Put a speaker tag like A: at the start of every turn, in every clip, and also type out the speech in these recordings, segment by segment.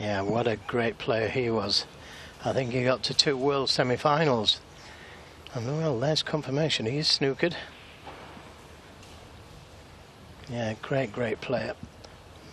A: Yeah, what a great player he was. I think he got to 2 world semi-finals. And well, there's confirmation. He is snookered. Yeah, great player.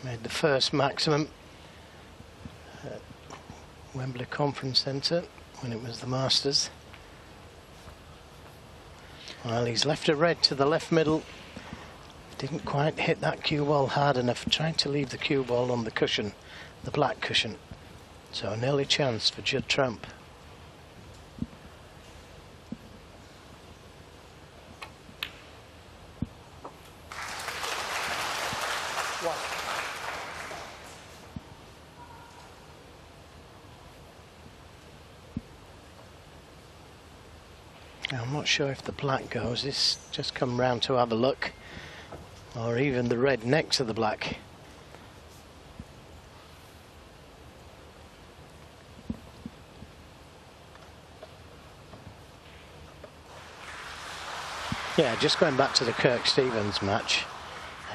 A: Made the first maximum at Wembley Conference Centre when it was the Masters. Well, he's left a red to the left middle. Didn't quite hit that cue ball hard enough. Tried to leave the cue ball on the cushion, the black cushion. So an early chance for Judd Trump. I'm not sure if the black goes. This just come round to have a look, or even the red next to the black. Yeah, just going back to the Kirk Stevens match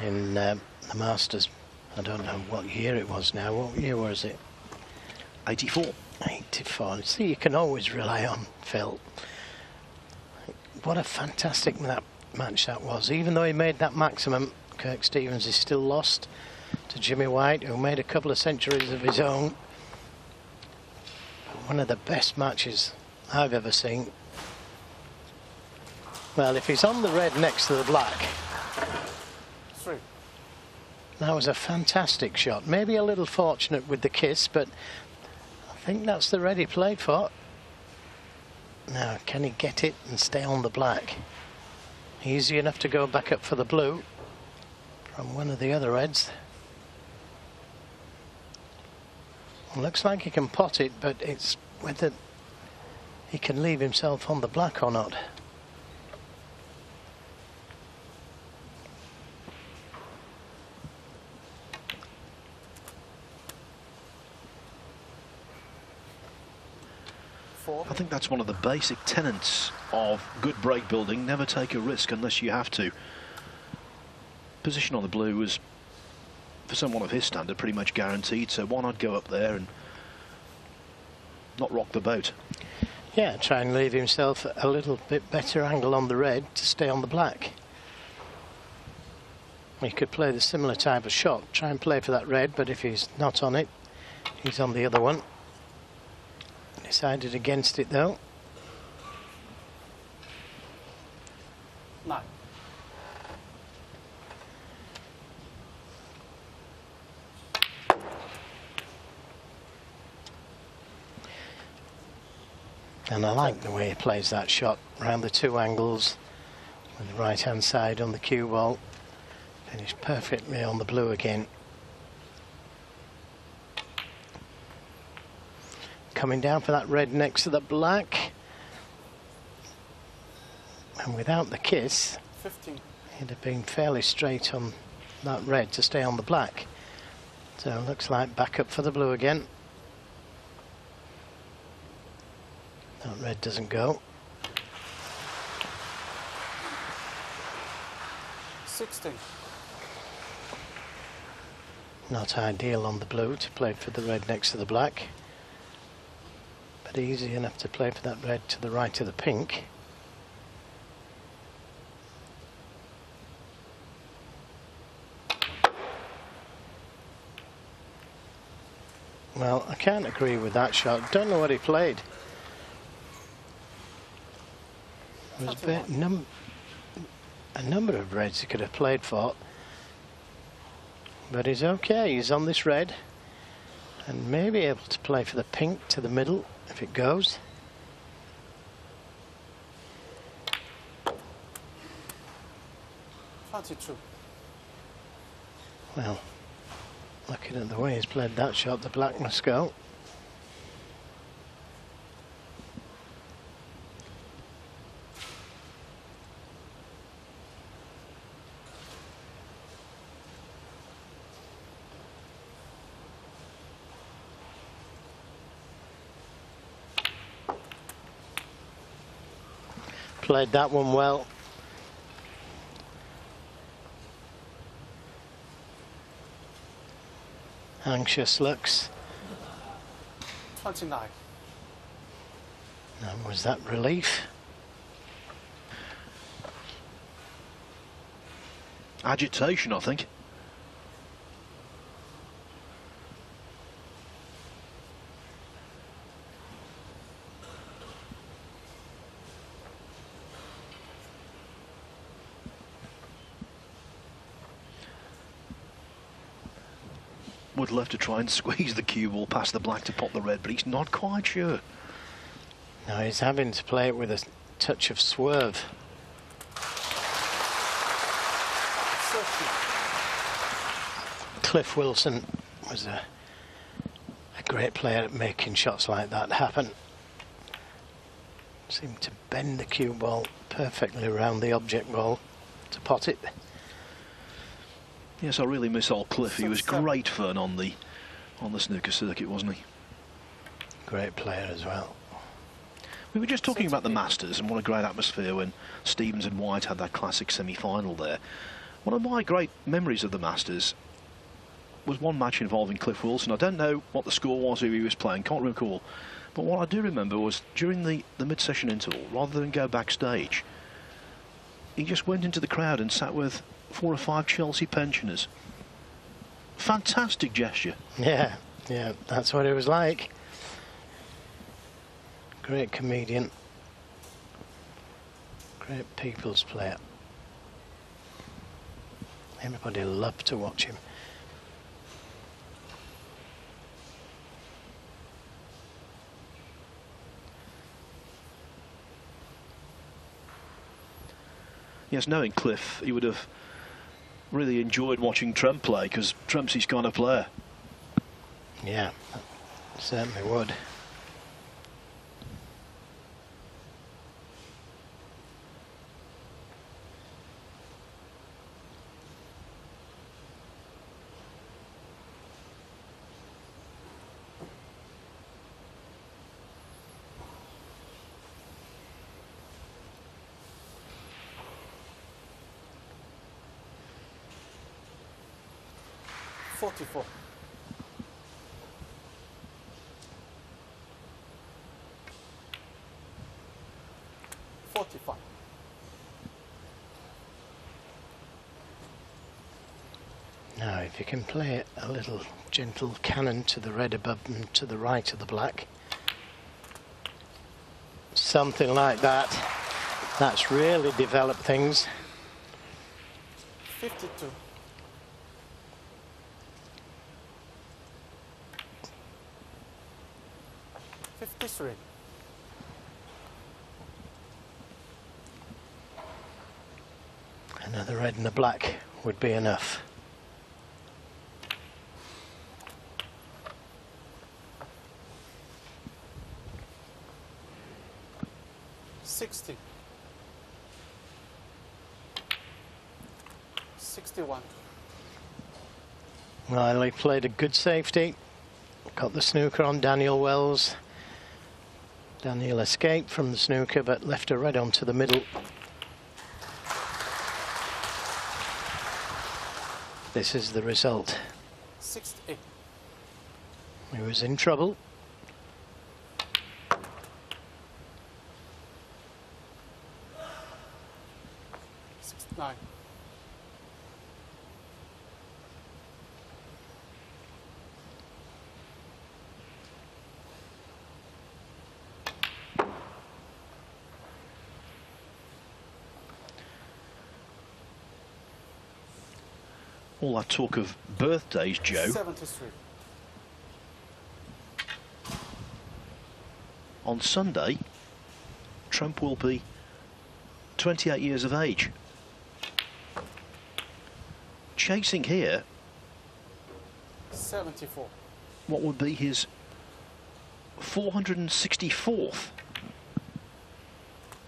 A: in the Masters. I don't know what year it was now. What year was it?
B: 84.
A: 84. See, you can always rely on Phil. What a fantastic match that was. Even though he made that maximum, Kirk Stevens is still lost to Jimmy White, who made a couple of centuries of his own. One of the best matches I've ever seen. Well, if he's on the red next to the black, that was a fantastic shot. Maybe a little fortunate with the kiss, but I think that's the red he played for. Now, can he get it and stay on the black? Easy enough to go back up for the blue from one of the other reds. Looks like he can pot it, but it's whether he can leave himself on the black or not.
B: I think that's one of the basic tenets of good break building. Never take a risk unless you have to. Position on the blue was, for someone of his standard, pretty much guaranteed, so why not go up there and not rock the boat?
A: Yeah, try and leave himself a little bit better angle on the red to stay on the black. He could play the similar type of shot, try and play for that red, but if he's not on it, he's on the other one. Decided against it though.
C: No.
A: And I like the way he plays that shot around the 2 angles with the right hand side on the cue ball. Finished perfectly on the blue again. Coming down for that red next to the black. And without the kiss,
C: 15.
A: He'd have been fairly straight on that red to stay on the black. So it looks like back up for the blue again. That red doesn't go.
C: 16.
A: Not ideal on the blue to play for the red next to the black. But easy enough to play for that red to the right of the pink. Well, I can't agree with that shot. Don't know what he played. There was a number of reds he could have played for. But he's okay. He's on this red. And maybe able to play for the pink to the middle if it goes. Well, looking at the way he's played that shot, the black must go. Played that one well. Anxious looks.
C: 29.
A: And was that relief?
B: Agitation, I think. Would love to try and squeeze the cue ball past the black to pop the red, but he's not quite sure.
A: No, he's having to play it with a touch of swerve.
C: 30.
A: Cliff Wilson was a great player at making shots like that happen. Seemed to bend the cue ball perfectly around the object ball to pot it.
B: Yes, I really miss old Cliff. He was great fun on the snooker circuit, wasn't he?
A: Great player as well.
B: We were just talking about the Masters and what a great atmosphere when Stevens and White had that classic semi-final there. One of my great memories of the Masters was one match involving Cliff Wilson. I don't know what the score was, who he was playing, can't recall. But what I do remember was during the mid-session interval, rather than go backstage, he just went into the crowd and sat with 4 or 5 Chelsea pensioners. Fantastic gesture.
A: Yeah, that's what it was like. Great comedian. Great people's player. Everybody loved to watch him.
B: Yes, knowing Cliff, he would have really enjoyed watching Trump play, because Trump's his kind of player.
A: Yeah, certainly would.
C: $44. $45.
A: Now, if you can play a little gentle cannon to the red above and to the right of the black, something like that, that's really developed things.
C: 52. $53.
A: Another red and a black would be enough.
C: $60. 61.
A: Well, he played a good safety. Got the snooker on Daniel Wells. Daniel escaped from the snooker but left a red onto the middle. This is the result.
C: 68.
A: He was in trouble.
C: $69.
B: All that talk of birthdays, Joe.
C: 73.
B: On Sunday, Trump will be 28 years of age. Chasing here
C: 74.
B: what would be his 464th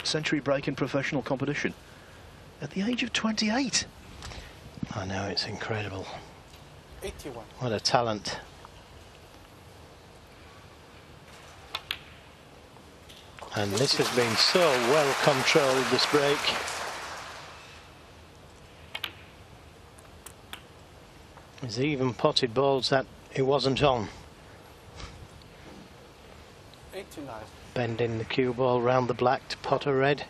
B: century break in professional competition at the age of 28.
A: I know, it's incredible.
C: 81.
A: What a talent. And this has been so well controlled, this break. There's even potted balls that it wasn't on.
C: 89.
A: Bending the cue ball round the black to pot a red.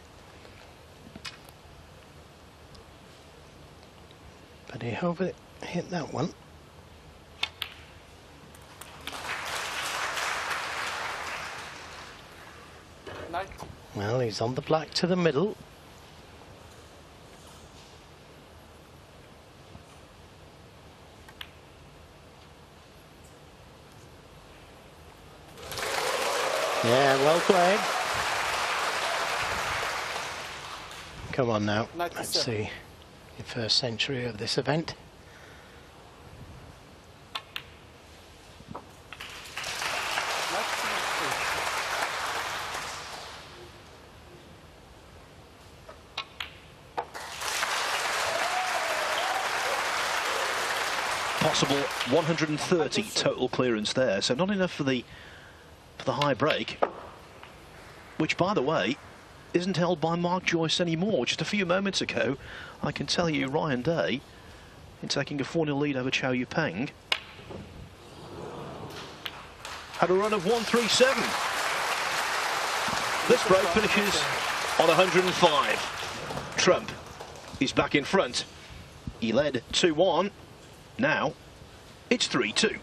A: But he hit that one. Well, he's on the black to the middle. Yeah, well played. Come on now, let's see your first century of this event.
B: Possible 130 total clearance there, so not enough for the high break, which, by the way, isn't held by Mark Joyce anymore. Just a few moments ago, I can tell you, Ryan Day, in taking a 4-0 lead over Chow Yupeng, had a run of 137. This break finishes on 105. Trump is back in front. He led 2-1. Now it's 3-2.